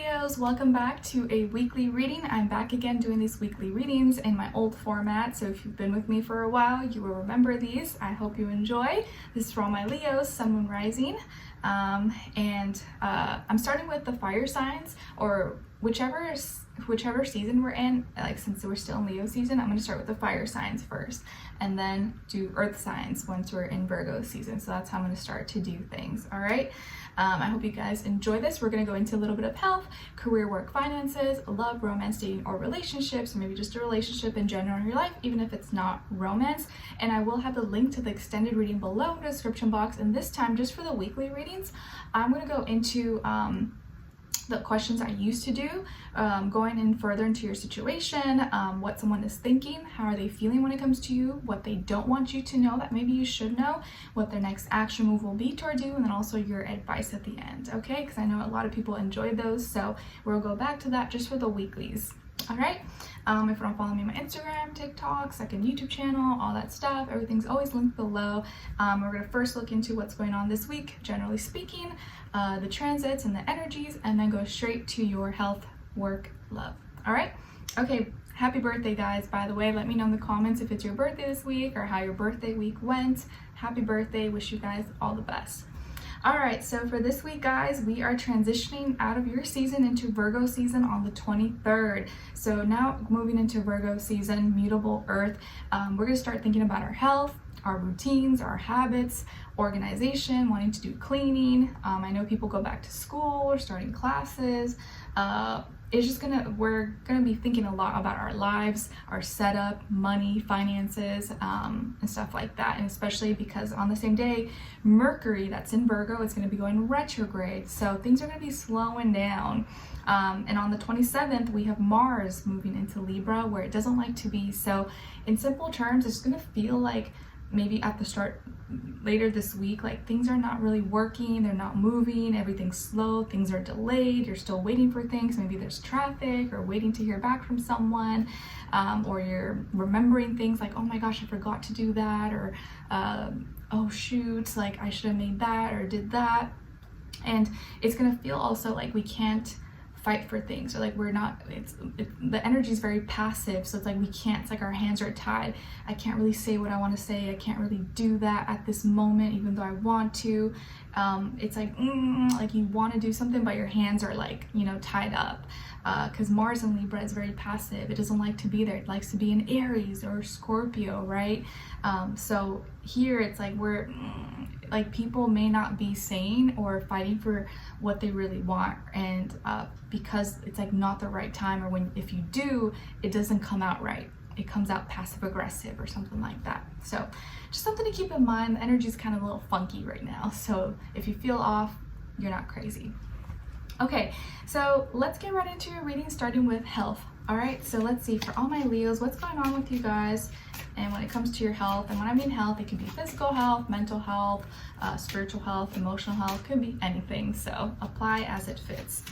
Leos, welcome back to a weekly reading. I'm back again doing these weekly readings in my old format, so if you've been with me for a while, you will remember these. I hope you enjoy. This is for all my Leos, Sun, Moon, Rising, and I'm starting with the fire signs, or whichever season we're in. Like, since we're still in Leo season, I'm going to start with the fire signs first and then do earth signs once we're in Virgo season. So that's how I'm going to start to do things. All right. I hope you guys enjoy this. We're going to go into a little bit of health, career, work, finances, love, romance, dating, or relationships, or maybe just a relationship in general in your life, even if it's not romance. And I will have the link to the extended reading below in the description box. And this time, just for the weekly readings, I'm going to go into the questions I used to do, going in further into your situation, what someone is thinking, how are they feeling when it comes to you, what they don't want you to know that maybe you should know, what their next action move will be toward you, and then also your advice at the end, okay? Because I know a lot of people enjoyed those, so we'll go back to that just for the weeklies. All right. If you don't follow me on my Instagram, TikTok, second YouTube channel, all that stuff, everything's always linked below. We're going to first look into what's going on this week, generally speaking, the transits and the energies, and then go straight to your health, work, love. All right. Okay. Happy birthday, guys. By the way, let me know in the comments if it's your birthday this week or how your birthday week went. Happy birthday. Wish you guys all the best. All right, so for this week, guys, we are transitioning out of your season into Virgo season on the 23rd. So now moving into Virgo season, mutable earth, we're going to start thinking about our health, our routines, our habits, organization, wanting to do cleaning. I know people go back to school or starting classes. We're gonna be thinking a lot about our lives, our setup, money, finances, and stuff like that. And especially because on the same day, Mercury, that's in Virgo, is gonna be going retrograde. So things are gonna be slowing down. And on the 27th, we have Mars moving into Libra, where it doesn't like to be. So in simple terms, it's gonna feel like maybe at the start later this week, like things are not really working, they're not moving, everything's slow, things are delayed, you're still waiting for things, maybe there's traffic or waiting to hear back from someone, or you're remembering things like, oh my gosh, I forgot to do that, or oh shoot, like I should have made that or did that. And it's gonna feel also like we can't fight for things, or like we're not, the energy is very passive, so it's like we can't, it's like our hands are tied. I can't really say what I want to say, I can't really do that at this moment even though I want to. It's like you want to do something but your hands are like, you know, tied up, because Mars in Libra is very passive. It doesn't like to be there. It likes to be in Aries or Scorpio, right? So here it's like we're like, people may not be saying or fighting for what they really want, and because it's like not the right time, or if you do, it doesn't come out right. It comes out passive aggressive or something like that. So just something to keep in mind. The energy is kind of a little funky right now, so if you feel off, you're not crazy. Okay, so let's get right into your reading, starting with health. All right, so let's see, for all my Leos, what's going on with you guys? And when it comes to your health, and when I mean health, it could be physical health, mental health, spiritual health, emotional health, could be anything. So apply as it fits.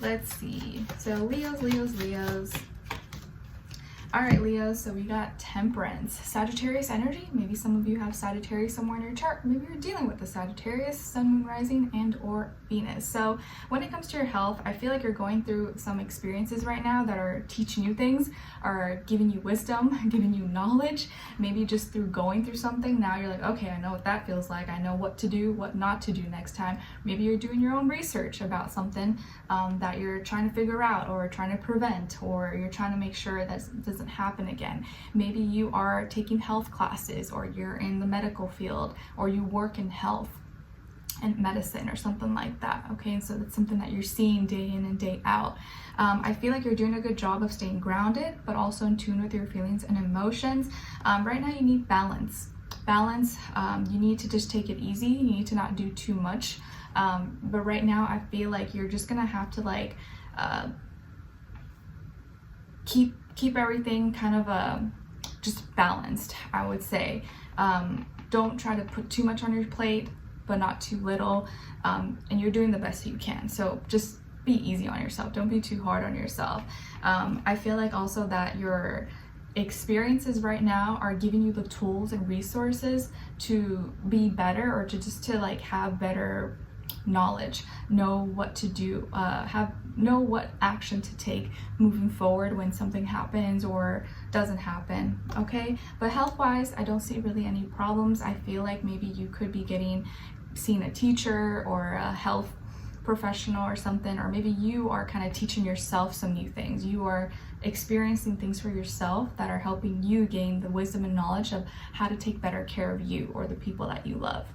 Let's see. So Leos. All right, Leos, so we got Temperance, Sagittarius energy. Maybe some of you have Sagittarius somewhere in your chart. Maybe you're dealing with the Sagittarius, Sun, Moon, Rising, and or Venus. So when it comes to your health, I feel like you're going through some experiences right now that are teaching you things, are giving you wisdom, giving you knowledge. Maybe just through going through something, now you're like, okay, I know what that feels like. I know what to do, what not to do next time. Maybe you're doing your own research about something that you're trying to figure out, or trying to prevent, or you're trying to make sure that doesn't happen again. Maybe you are taking health classes, or you're in the medical field, or you work in health and medicine or something like that. Okay, and so that's something that you're seeing day in and day out. I feel like you're doing a good job of staying grounded, but also in tune with your feelings and emotions. Right now you need balance. You need to just take it easy. You need to not do too much. But right now I feel like you're just gonna have to like keep everything kind of just balanced, I would say. Don't try to put too much on your plate, but not too little, and you're doing the best you can. So just be easy on yourself. Don't be too hard on yourself. I feel like also that your experiences right now are giving you the tools and resources to be better, or to just to like have better knowledge, know what to do, know what action to take moving forward when something happens or doesn't happen, okay? But health-wise, I don't see really any problems. I feel like maybe you could be seeing a teacher or a health professional or something, or maybe you are kind of teaching yourself some new things. You are experiencing things for yourself that are helping you gain the wisdom and knowledge of how to take better care of you or the people that you love.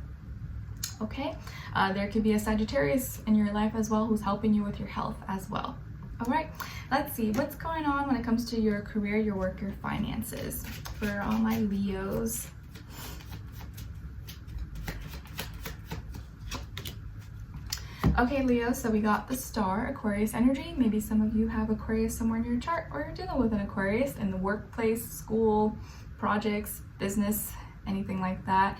Okay, there could be a Sagittarius in your life as well who's helping you with your health as well. All right, let's see what's going on when it comes to your career, your work, your finances for all my Leos. Okay, Leo, so we got the star, Aquarius energy. Maybe some of you have Aquarius somewhere in your chart, or you're dealing with an Aquarius in the workplace, school, projects, business, anything like that.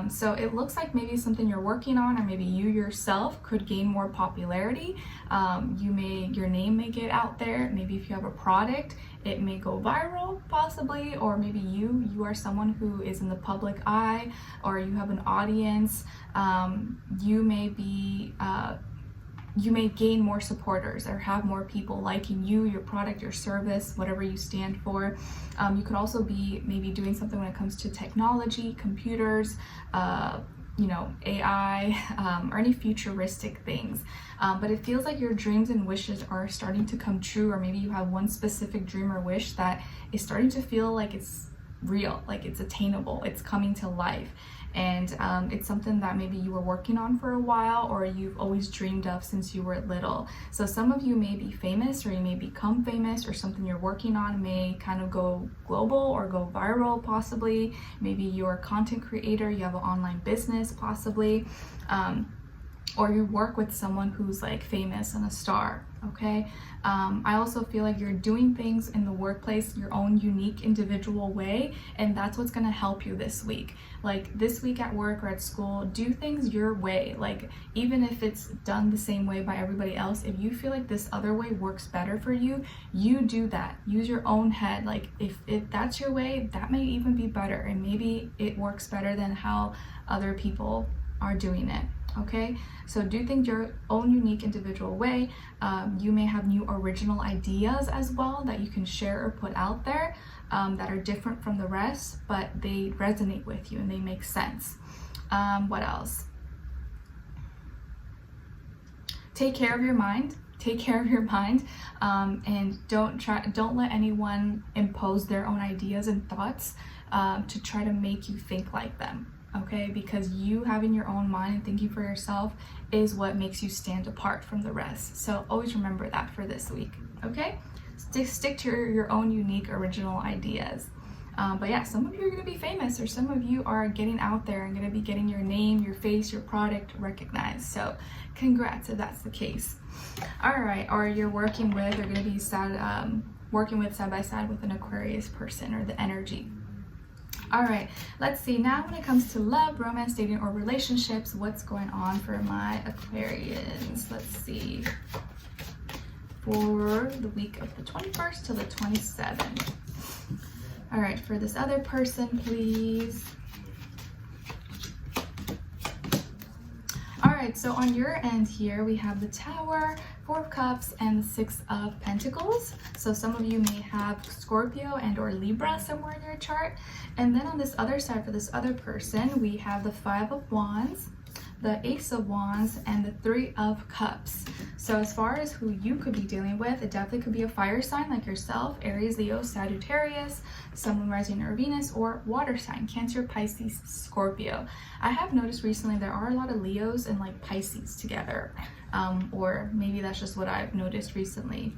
So it looks like maybe something you're working on, or maybe you yourself could gain more popularity. Your name may get out there. Maybe if you have a product, it may go viral possibly, or maybe you are someone who is in the public eye, or you have an audience. You may gain more supporters or have more people liking you, your product, your service, whatever you stand for. You could also be maybe doing something when it comes to technology, computers, AI, or any futuristic things. But it feels like your dreams and wishes are starting to come true, or maybe you have one specific dream or wish that is starting to feel like it's real, like it's attainable, it's coming to life. And it's something that maybe you were working on for a while, or you've always dreamed of since you were little. So some of you may be famous, or you may become famous, or something you're working on may kind of go global or go viral possibly. Maybe you're a content creator, you have an online business possibly, or you work with someone who's like famous and a star, okay? I also feel like you're doing things in the workplace your own unique individual way, and that's what's gonna help you this week. Like this week at work or at school, do things your way. Like even if it's done the same way by everybody else, if you feel like this other way works better for you, you do that. Use your own head. Like if that's your way, that may even be better, and maybe it works better than how other people are doing it. Okay, so do things your own unique individual way. You may have new original ideas as well that you can share or put out there that are different from the rest, but they resonate with you and they make sense. What else? Take care of your mind. Take care of your mind, and don't let anyone impose their own ideas and thoughts to try to make you think like them. Okay, because you having your own mind and thinking for yourself is what makes you stand apart from the rest. So always remember that for this week, okay? Stick to your own unique original ideas. But yeah, some of you are going to be famous, or some of you are getting out there and going to be getting your name, your face, your product recognized. So congrats if that's the case. All right, or you're working with, or going to be working with side by side with an Aquarius person, or the energy. All right, let's see. Now when it comes to love, romance, dating, or relationships, what's going on for my Aquarians? Let's see. For the week of the 21st to the 27th. All right, for this other person, please. All right, so on your end here, we have the Tower, Four of Cups, and the Six of Pentacles. So some of you may have Scorpio and or Libra somewhere in your chart. And then on this other side, for this other person, we have the Five of Wands, the Ace of Wands, and the Three of Cups. So as far as who you could be dealing with, it definitely could be a fire sign like yourself, Aries, Leo, Sagittarius, someone rising or Venus, or water sign, Cancer, Pisces, Scorpio. I have noticed recently there are a lot of Leos and like Pisces together, or maybe that's just what I've noticed recently.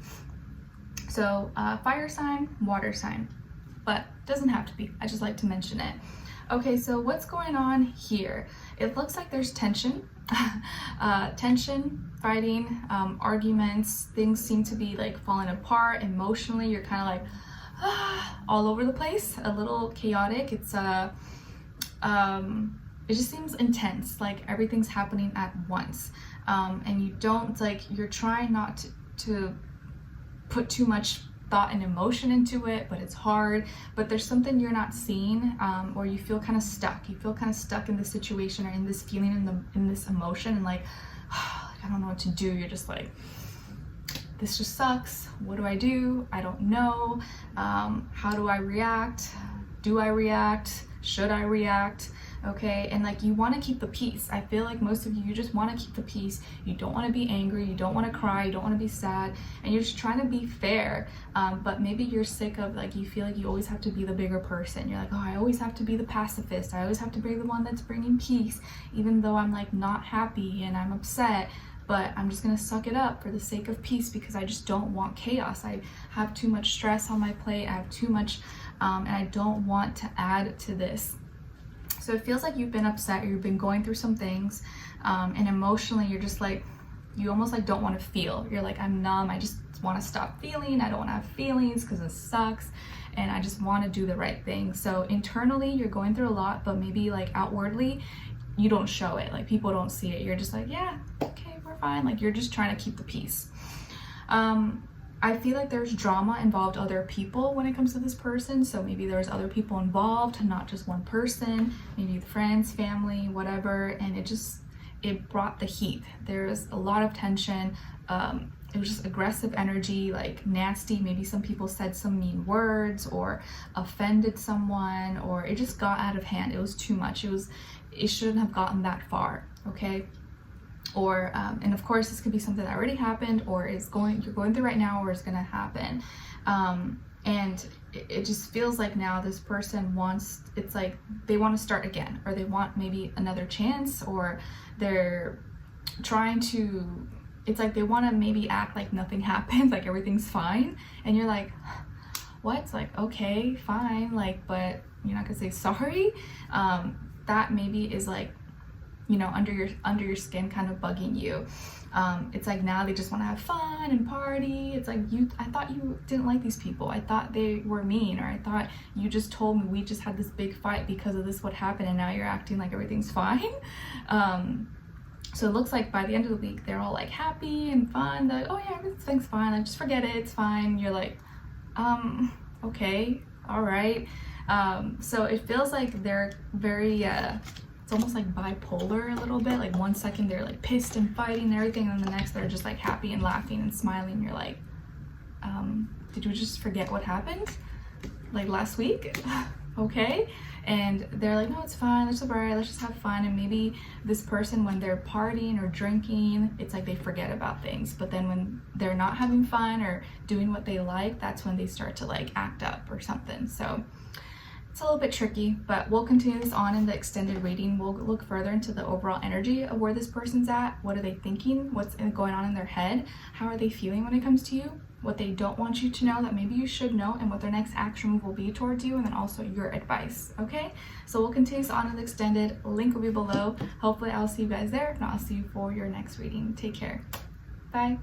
So fire sign, water sign, but doesn't have to be. I just like to mention it. Okay, so what's going on here? It looks like there's tension, fighting, arguments. Things seem to be like falling apart emotionally. You're kind of like all over the place, a little chaotic. It just seems intense, like everything's happening at once. And you're trying not to put too much thought and emotion into it, but it's hard. But there's something you're not seeing, or you feel kind of stuck. You feel kind of stuck in this situation, or in this feeling, in this emotion, and like I don't know what to do. You're just like, this just sucks. What do I do? I don't know. How do I react? Do I react? Should I react? Okay, and like you want to keep the peace. I feel like most of you just want to keep the peace. You don't want to be angry, you don't want to cry, you don't want to be sad, and you're just trying to be fair. But maybe you're sick of, like, you feel like you always have to be the bigger person. You're like, oh, I always have to be the pacifist. I always have to be the one that's bringing peace, even though I'm like not happy and I'm upset. But I'm just gonna suck it up for the sake of peace because I just don't want chaos. I have too much stress on my plate. I have too much, and I don't want to add to this. So it feels like you've been upset, or you've been going through some things, and emotionally you're just like, you almost like don't want to feel. You're like, I'm numb, I just want to stop feeling, I don't want to have feelings because it sucks, and I just want to do the right thing. So internally you're going through a lot, but maybe like outwardly you don't show it, like people don't see it. You're just like, yeah, okay, we're fine. Like you're just trying to keep the peace. I feel like there's drama involved other people when it comes to this person. So maybe there's other people involved, not just one person, maybe friends, family, whatever. And it brought the heat. There's a lot of tension. It was just aggressive energy, like nasty. Maybe some people said some mean words or offended someone, or it just got out of hand. It was too much. It shouldn't have gotten that far, okay? Or and of course this could be something that already happened, or you're going through right now, or is going to happen. And it just feels like now this person it's like they want to start again, or they want maybe another chance, or they're trying to, it's like they want to maybe act like nothing happened, like everything's fine, and you're like, what? It's like, okay, fine, like, but you're not gonna say sorry. That maybe is like, you know, under your skin, kind of bugging you. It's like now they just want to have fun and party. It's like, I thought you didn't like these people. I thought they were mean, or I thought you just told me we just had this big fight because of this what happened, and now you're acting like everything's fine. So it looks like by the end of the week they're all like happy and fun. They're like, oh yeah, everything's fine, like just forget it, it's fine. You're like, okay, all right. So it feels like they're very it's almost like bipolar a little bit. Like one second they're like pissed and fighting and everything, and then the next they're just like happy and laughing and smiling. You're like, did we just forget what happened like last week? Okay. And they're like, no, it's fine, it's alright, let's just have fun. And maybe this person, when they're partying or drinking, it's like they forget about things. But then when they're not having fun or doing what they like, that's when they start to like act up or something. So it's a little bit tricky, but we'll continue this on in the extended reading. We'll look further into the overall energy of where this person's at. What are they thinking? What's going on in their head? How are they feeling when it comes to you? What they don't want you to know that maybe you should know, and what their next action move will be towards you, and then also your advice, okay? So we'll continue this on in the extended. Link will be below. Hopefully I'll see you guys there. If not, I'll see you for your next reading. Take care. Bye.